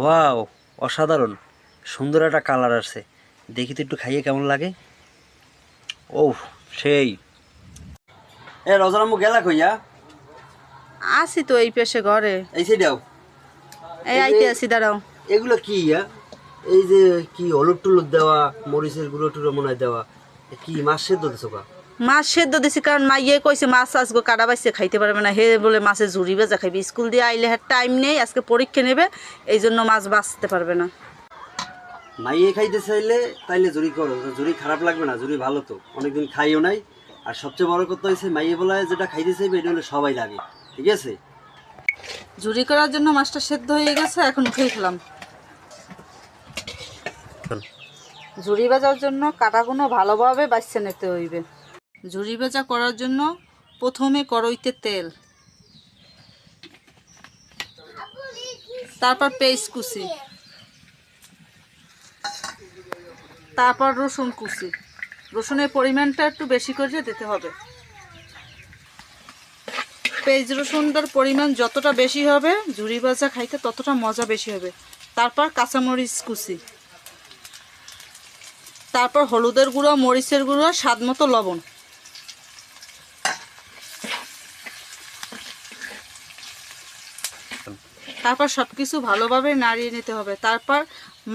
Wow, অসাধারণ সুন্দর একটা কালার আসছে। দেখি তো একটু খাইয়ে কেমন লাগে। ও সেই। এ রজনাম্মু গেলা কইয়া? আসি তো এই পেশে ঘরে। এই সাইডাও। এই আইতে আসি, দাঁড়াও। এগুলো কি ইয়া? এই যে কি হলুদ টুলুদ দেওয়া, মরিচের গুঁড়ো টুড়ো মনে হয় দেওয়া, কি মাছ সেদ্ধ দিছো কা? মাছ সেদ্ধ দিছি, কারণ মাইয়ে কইছে মাছ আজকে কাটা বাইছে খাইতে পারবে না, হে বলে মাছের ঝুড়ি ভেজা খাইবে। স্কুল দিয়ে আইলে হ্যাঁ টাইম নেই, আজকে পরীক্ষা নেবে, এই জন্য মাছ বাঁচতে পারবে না। মাইয়ে খাইতে চাইলে তাইলে জুড়ি করো, জুড়ি খারাপ লাগবে না, জুড়ি ভালো তো, অনেকদিন খাইও নাই। আর সবচেয়ে বড় কথা হয়েছে মাইয়ে বলায় যেটা খাইতে চাইবে এটা হলে সবাই লাগে, ঠিক আছে? ঝুড়ি করার জন্য মাছটা সেদ্ধ হয়ে গেছে, এখন উঠেই খেলাম। ঝুড়ি ভাজার জন্য কাটাগুলো ভালোভাবে বাছতে নিতে হইবে। ঝুড়ি ভাজা করার জন্য প্রথমে কড়াইতে তেল, তারপর পেঁয়াজ কুচি, তারপর রসুন কুচি। রসুনের পরিমাণটা একটু বেশি করে দিতে হবে। পেঁয়াজ রসুনটার পরিমাণ যতটা বেশি হবে ঝুড়ি ভাজা খাইতে ততটা মজা বেশি হবে। তারপর কাঁচামরিচ কুচি, তারপর হলুদের গুঁড়ো, মরিচের গুঁড়ো, স্বাদ মতো লবণ। তারপর সব কিছু ভালোভাবে নাড়িয়ে নিতে হবে। তারপর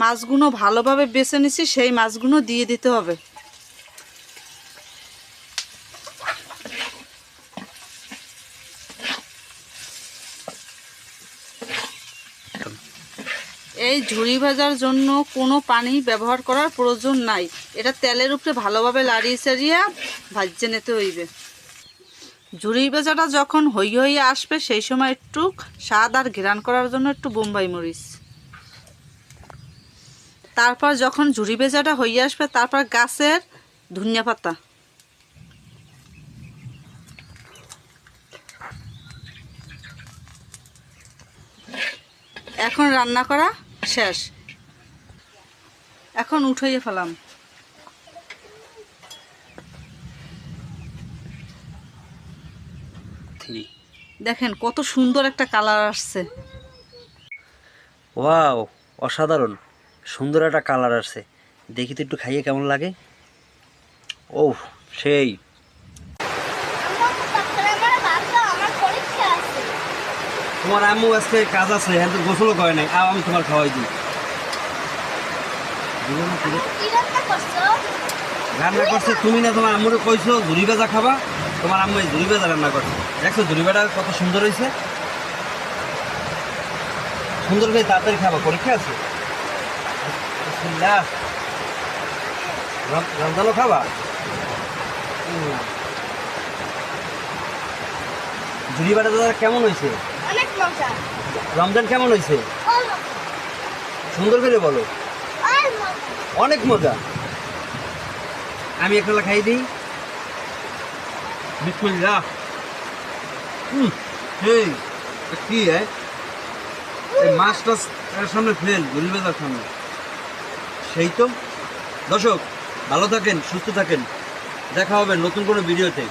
মাছগুলো ভালোভাবে বেছে নিছি, সেই মাছগুলো দিয়ে দিতে হবে। এই ঝুড়ি ভাজার জন্য কোনো পানি ব্যবহার করার প্রয়োজন নাই। এটা তেলের উপরে ভালোভাবে লাড়িয়ে চাড়িয়ে ভাজতে নিতে হইবে। ঝুড়ি ভাজাটা যখন হইয়ে আসবে সেই সময় একটু স্বাদ আর ঘ্রাণ করার জন্য একটু বোম্বাই মরিচ। তারপর যখন ঝুড়ি ভাজাটা হয়ে আসবে তারপর গাছের ধনিয়া পাতা। এখন রান্না করা শেষ, এখন উঠাইয়ে ফেলাম। দেখেন কত সুন্দর একটা কালার আসছে। ওয়াও, অসাধারণ সুন্দর একটা কালার আসছে। দেখি তো একটু খাইয়ে কেমন লাগে। ও সেই। তোমার আম্মু আজকে কাজ আছে, হ্যাঁ তো গোসলও করে নাই, আমি তোমার খাওয়াই দিই। রান্না করছে তুমি না, তোমার আম্মুরে কইছো ঝুড়ি ভাজা খাবা, তোমার আম্মু এই ঝুড়ি ভাজা রান্না করছে। দেখছো ঝুড়ি ভাজা কত সুন্দর হয়েছে। সুন্দর করে তাড়াতাড়ি খাবা, পরীক্ষা আছে। রমজানও খাবা। ঝুড়ি ভাজা কেমন হয়েছে? রমজান কেমন হয়েছে? সুন্দর করে বলো। অনেক মজা। আমি একলা খাই দিই। বিসমিল্লাহ। এই কি এই মাছটা সামনে ফেল, ঝুড়ি ভাজার সামনে। সেই তো। দর্শক ভালো থাকেন, সুস্থ থাকেন, দেখা হবে নতুন কোনো ভিডিওতে।